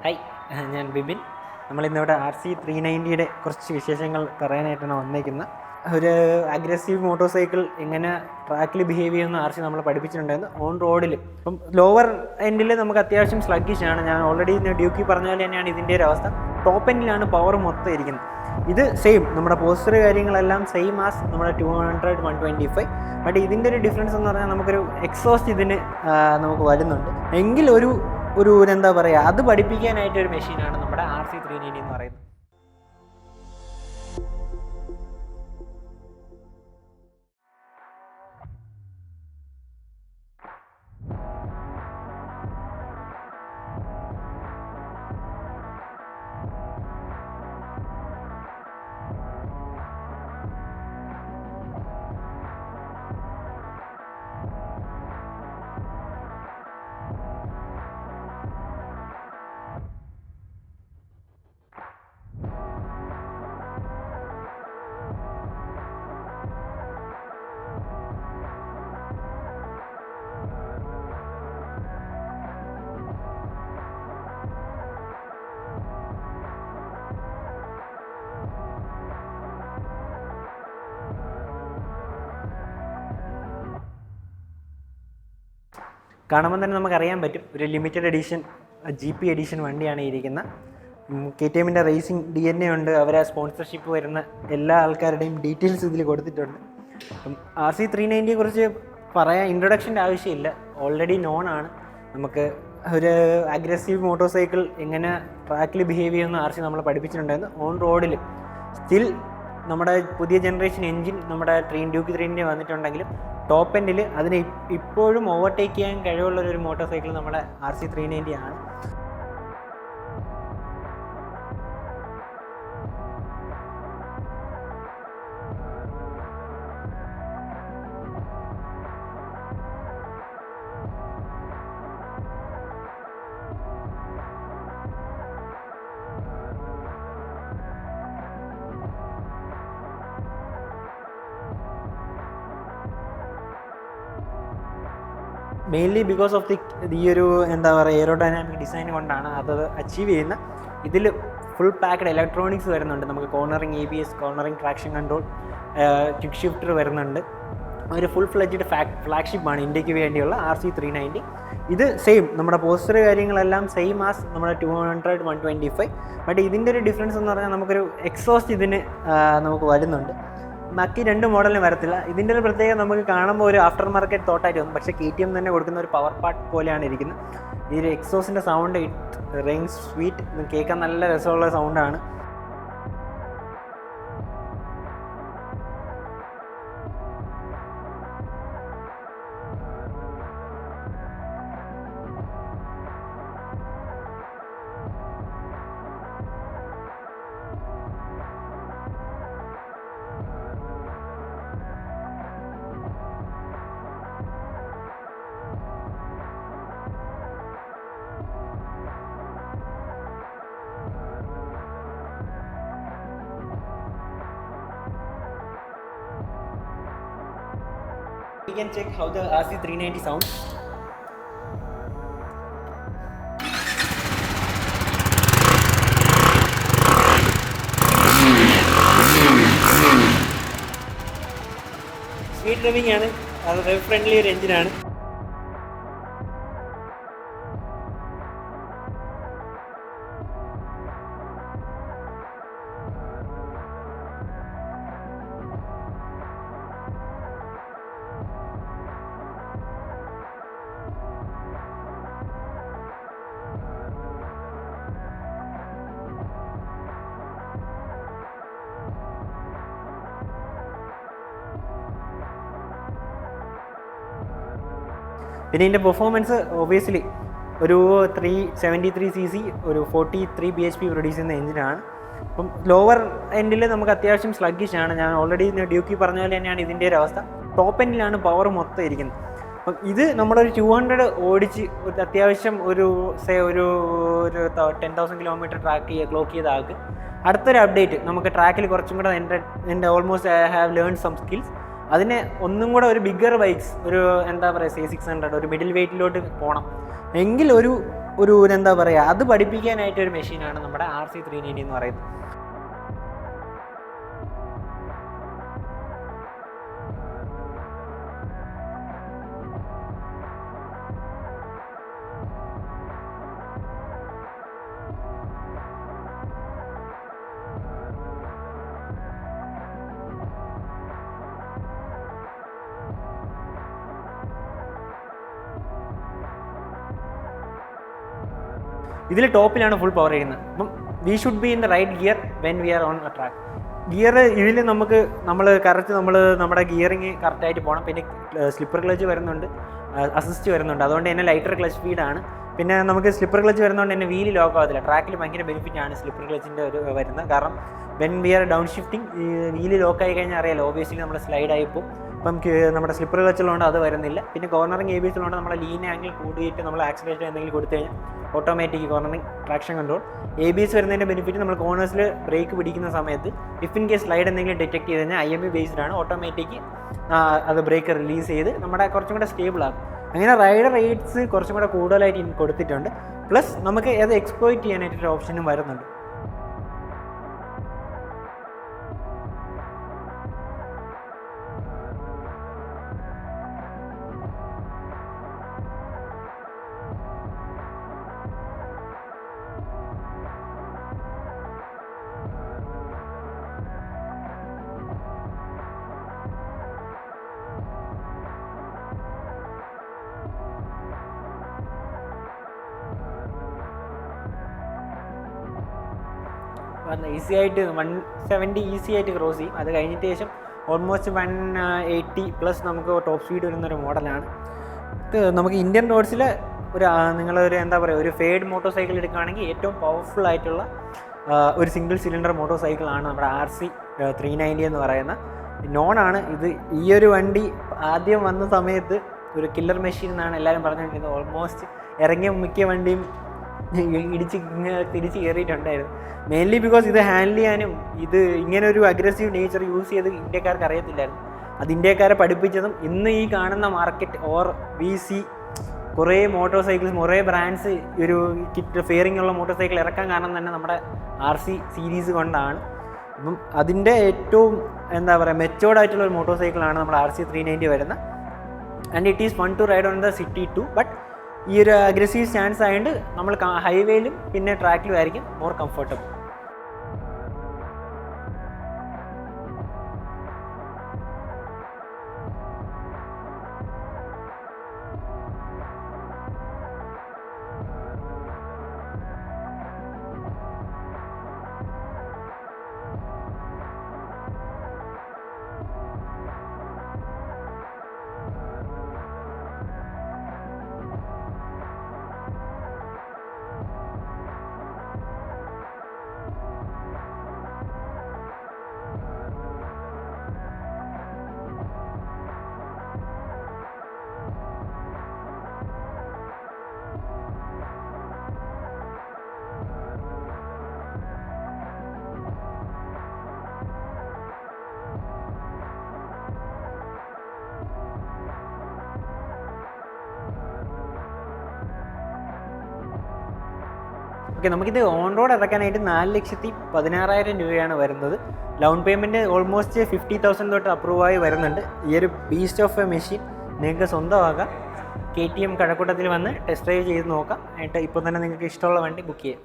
Hi, ഞാൻ Bibin. നമ്മളിന്നിവിടെ RC390 കുറച്ച് വിശേഷങ്ങൾ പറയാനായിട്ടാണ് വന്നേക്കുന്നത്. ഒരു അഗ്രസീവ് മോട്ടോർ സൈക്കിൾ എങ്ങനെ ട്രാക്കിൽ ബിഹേവ് ചെയ്യുന്ന RC നമ്മൾ പഠിപ്പിച്ചിട്ടുണ്ടായിരുന്നു ഓൺ റോഡിൽ. അപ്പം ലോവർ എൻഡിൽ നമുക്ക് അത്യാവശ്യം സ്ലഗ്ഗിഷാണ്. ഞാൻ ഓൾറെഡി ഡ്യൂക്കി പറഞ്ഞ പോലെ തന്നെയാണ് ഇതിൻ്റെ ഒരു അവസ്ഥ. ടോപ്പ് എൻഡിലാണ് പവർ മൊത്തം ഇരിക്കുന്നത്. ഇത് സെയിം, നമ്മുടെ പോസ്റ്റർ കാര്യങ്ങളെല്ലാം സെയിം ആസ് നമ്മുടെ 200, 125. ബട്ട് ഇതിൻ്റെ ഒരു ഡിഫറൻസ് എന്ന് പറഞ്ഞാൽ നമുക്കൊരു എക്സോസ്റ്റ് ഇതിന് നമുക്ക് വരുന്നുണ്ട്. എങ്കിൽ ഒരു എന്താ പറയുക, അത് പഠിപ്പിക്കാനായിട്ട് ഒരു മെഷീനാണ് നമ്മുടെ RC390 എന്ന് പറയുന്നത്. കാണുമ്പോൾ തന്നെ നമുക്കറിയാൻ പറ്റും, ഒരു ലിമിറ്റഡ് എഡിഷൻ GP എഡിഷൻ വണ്ടിയാണ് ഇരിക്കുന്നത്. KTMൻ്റെ റേസിംഗ് DNA ഉണ്ട്. അവരെ സ്പോൺസർഷിപ്പ് വരുന്ന എല്ലാ ആൾക്കാരുടെയും ഡീറ്റെയിൽസ് ഇതിൽ കൊടുത്തിട്ടുണ്ട്. അപ്പം RC390 കുറിച്ച് പറയാൻ ഇൻട്രൊഡക്ഷൻ്റെ ആവശ്യമില്ല, ഓൾറെഡി നോൺ ആണ്. നമുക്ക് ഒരു അഗ്രസീവ് മോട്ടോർ സൈക്കിൾ എങ്ങനെ ട്രാക്കിൽ ബിഹേവ് ചെയ്യുന്ന RC നമ്മൾ പഠിപ്പിച്ചിട്ടുണ്ടായിരുന്നു ഓൺ റോഡിൽ. സ്റ്റിൽ നമ്മുടെ പുതിയ ജനറേഷൻ എൻജിൻ നമ്മുടെ ഡ്യൂക്കി 390 വന്നിട്ടുണ്ടെങ്കിലും ടോപ്പ് എൻഡിൽ അതിനെ ഇപ്പോഴും ഓവർടേക്ക് ചെയ്യാൻ കഴിവുള്ളൊരു മോട്ടോർ സൈക്കിൾ നമ്മുടെ RC390 ആണ്. മെയിൻലി ബിക്കോസ് ഓഫ് ഈ ഒരു എന്താ പറയുക എയറോഡൈനാമിക് ഡിസൈൻ കൊണ്ടാണ് അത് അച്ചീവ് ചെയ്യുന്നത്. ഇതിൽ ഫുൾ പാക്ഡ് ഇലക്ട്രോണിക്സ് വരുന്നുണ്ട്. നമുക്ക് cornering ABS, cornering traction control, quick shifter വരുന്നുണ്ട്. ഒരു ഫുൾ ഫ്ലെഡ്ജ്ഡ് ഫ്ലാഗ്ഷിപ്പാണ് ഇന്ത്യക്ക് വേണ്ടിയുള്ള RC390. ഇത് സെയിം, നമ്മുടെ പോസ്റ്റർ കാര്യങ്ങളെല്ലാം സെയിം ആസ് നമ്മുടെ 200, 125. ബട്ട് ഇതിൻ്റെ ഒരു ഡിഫറൻസ് എന്ന് പറഞ്ഞാൽ നമുക്കൊരു എക്സോസ്റ്റ് ഇതിന് നമുക്ക് വരുന്നുണ്ട്. ബാക്കി രണ്ട് മോഡലിന് വരത്തില്ല. ഇതിൻ്റെ ഒരു പ്രത്യേകത നമുക്ക് കാണുമ്പോൾ ഒരു ആഫ്റ്റർ മാർക്കറ്റ് തോട്ടായിട്ട് തോന്നും, പക്ഷേ KTM തന്നെ കൊടുക്കുന്ന ഒരു പവർ പാർട്ട് പോലെയാണ് ഇരിക്കുന്നത്. ഈ ഒരു എക്സോസിൻ്റെ സൗണ്ട് ഇറ്റ് റിങ്സ് സ്വീറ്റ്, കേൾക്കാൻ നല്ല രസമുള്ള സൗണ്ടാണ്. We can check how the RC390 sounds. Speed driving ആണ്, അത് വെബ് ഫ്രണ്ട്ലി ഒരു എഞ്ചിനാണ്. പിന്നെ ഇതിൻ്റെ പെർഫോമൻസ് ഒബിയസ്ലി ഒരു 373cc, ഒരു 43 bhp പ്രൊഡ്യൂസ് ചെയ്യുന്ന എഞ്ചിനാണ്. അപ്പം ലോവർ എൻഡിൽ നമുക്ക് അത്യാവശ്യം സ്ലഗ്ഗിഷാണ്. ഞാൻ ഓൾറെഡി ഡ്യൂക്കി പറഞ്ഞ പോലെ തന്നെയാണ് ഇതിൻ്റെ ഒരു അവസ്ഥ. ടോപ്പ് എൻഡിലാണ് പവർ മൊത്തം ഇരിക്കുന്നത്. അപ്പം ഇത് നമ്മളൊരു 200 ഓടിച്ച് അത്യാവശ്യം ഒരു 10,000 കിലോമീറ്റർ ക്ലോക്ക് ചെയ്ത ആൾക്ക് അടുത്തൊരു അപ്ഡേറ്റ് നമുക്ക് ട്രാക്കിൽ കുറച്ചും കൂടെ എൻ്റെ almost I have learn some skills. അതിനെ ഒന്നും കൂടെ ഒരു ബിഗ്ഗർ ബൈക്സ്, ഒരു എന്താ പറയുക, 600 ഒരു മിഡിൽ വെയ്റ്റിലോട്ട് പോകണം എങ്കിൽ ഒരു ഒരു എന്താ പറയുക, അത് പഠിപ്പിക്കാനായിട്ടൊരു മെഷീനാണ് നമ്മുടെ RC390 എന്ന് പറയുന്നത്. ഇതിൽ ടോപ്പിലാണ് ഫുൾ പവർ ചെയ്യുന്നത്. അപ്പം we should be in the right gear when we are on a track. Gear ഇതിൽ നമ്മുടെ ഗിയറിങ് കറക്റ്റായിട്ട് പോകണം. പിന്നെ സ്ലിപ്പർ ക്ലച്ച് വരുന്നുണ്ട്, അസിസ്റ്റ് വരുന്നുണ്ട്, അതുകൊണ്ട് തന്നെ ലൈറ്റർ ക്ലച്ച് സ്പീഡാണ്. പിന്നെ നമുക്ക് സ്ലിപ്പർ ക്ലച്ച് വരുന്നതുകൊണ്ട് തന്നെ വീല് ലോക്ക് ആകത്തില്ല. ട്രാക്കിൽ ഭയങ്കര ബെനിഫിറ്റാണ് സ്ലിപ്പർ ക്ലച്ചിൻ്റെ വരുന്നത്. കാരണം when we are down shifting wheel ലോക്കായി കഴിഞ്ഞാൽ അറിയാലോ, ഓബിയസ്ലി നമ്മൾ സ്ലൈഡായിപ്പോൾ. അപ്പം നമ്മുടെ സ്ലിപ്പർ ക്ലച്ചുള്ളതുകൊണ്ട് അത് വരുന്നില്ല. പിന്നെ കോർണറിങ് ABS ഉള്ളതുകൊണ്ട് നമ്മൾ ലീൻ ആംഗിൾ കൂടിയിട്ട് നമ്മൾ ആക്സിലേഷൻ എന്തെങ്കിലും കൊടുത്തു കഴിഞ്ഞാൽ automatic cornering traction control. ABS വരുന്നതിൻ്റെ ബെനിഫിറ്റ് നമ്മൾ കോർണേഴ്സിൽ ബ്രേക്ക് പിടിക്കുന്ന സമയത്ത് ഇഫ് ഇൻ കേസ് സ്ലൈഡ് എന്തെങ്കിലും ഡിറ്റക്ട് ചെയ്ത് കഴിഞ്ഞാൽ IMU ബേസ്ഡ് ആണ്, ഓട്ടോമാറ്റിക് അത് ബ്രേക്ക് റിലീസ് ചെയ്ത് നമ്മുടെ കുറച്ചും കൂടെ സ്റ്റേബിൾ ആകും. അങ്ങനെ റൈഡർ എയ്ഡ്സ് കുറച്ചും കൂടെ കൂടുതലായിട്ട് കൊടുത്തിട്ടുണ്ട്. പ്ലസ് നമുക്ക് അത് എക്സ്പ്ലോയിറ്റ് ചെയ്യാനായിട്ടൊരു ഓപ്ഷനും വരുന്നുണ്ട്. ഈസി ആയിട്ട് 170 ഈസി ആയിട്ട് ക്രോസ് ചെയ്യും. അത് കഴിഞ്ഞിട്ട് ശേഷം ഓൾമോസ്റ്റ് 180+ നമുക്ക് ടോപ്പ് സ്പീഡ് വരുന്നൊരു മോഡലാണ് ഇത്. നമുക്ക് ഇന്ത്യൻ റോഡ്സിൽ നിങ്ങളൊരു എന്താ പറയുക, ഒരു ഫേഡ് മോട്ടോർ സൈക്കിൾ എടുക്കുകയാണെങ്കിൽ ഏറ്റവും പവർഫുൾ ആയിട്ടുള്ള ഒരു സിംഗിൾ സിലിണ്ടർ മോട്ടോർ സൈക്കിളാണ് നമ്മുടെ RC390 എന്ന് പറയുന്ന നോണാണ് ഇത്. ഈ ഒരു വണ്ടി ആദ്യം വന്ന സമയത്ത് ഒരു കില്ലർ മെഷീൻ എന്നാണ് എല്ലാവരും പറഞ്ഞുകൊണ്ടിരുന്നത്. ഓൾമോസ്റ്റ് ഇറങ്ങിയ മിക്ക വണ്ടിയും തിരിച്ച് കയറിയിട്ടുണ്ടായിരുന്നു. മെയിൻലി ബിക്കോസ് ഇത് ഹാൻഡിൽ ചെയ്യാനും ഇത് ഇങ്ങനെ ഒരു അഗ്രസീവ് നേച്ചർ യൂസ് ചെയ്ത് ഇന്ത്യക്കാർക്ക് അറിയത്തില്ലായിരുന്നു. അത് ഇന്ത്യക്കാരെ പഠിപ്പിച്ചതും ഇന്ന് ഈ കാണുന്ന മാർക്കറ്റ് VC കുറേ മോട്ടോർ സൈക്കിൾസ്, കുറേ ബ്രാൻഡ്സ് ഒരു കിറ്റ് ഫെയറിംഗ് ഉള്ള മോട്ടോർ സൈക്കിൾ ഇറക്കാൻ കാരണം തന്നെ നമ്മുടെ RC സീരീസ് കൊണ്ടാണ്. അപ്പം അതിൻ്റെ ഏറ്റവും എന്താ പറയുക മെച്ചോർഡ് ആയിട്ടുള്ള ഒരു മോട്ടോർ സൈക്കിളാണ് നമ്മുടെ RC390 വരുന്നത്. And it is fun to ride on the city too. But ഈ ഒരു അഗ്രസീവ് സ്റ്റാൻസ് ആയതുകൊണ്ട് നമ്മൾ ഹൈവേയിലും പിന്നെ ട്രാക്കിലും ആയിരിക്കും മോർ കംഫർട്ടബിൾ. ഓക്കെ, നമുക്കിത് ഓൺ റോഡ് ഇറക്കാനായിട്ട് 4,16,000 രൂപയാണ് വരുന്നത്. ഡൗൺ പേയ്മെൻറ്റ് ഓൾമോസ്റ്റ് 50,000 തൊട്ട് അപ്രൂവ് ആയി വരുന്നുണ്ട്. ഈ ഒരു ബീസ്റ്റ് ഓഫ് എ മെഷീൻ നിങ്ങൾക്ക് സ്വന്തമാക്കാം. KTM കഴക്കൂട്ടത്തിൽ വന്ന് ടെസ്റ്റ് ഡ്രൈവ് ചെയ്ത് നോക്കാം. എന്നിട്ട് ഇപ്പോൾ തന്നെ നിങ്ങൾക്ക് ഇഷ്ടമുള്ള വണ്ടി ബുക്ക് ചെയ്യാം.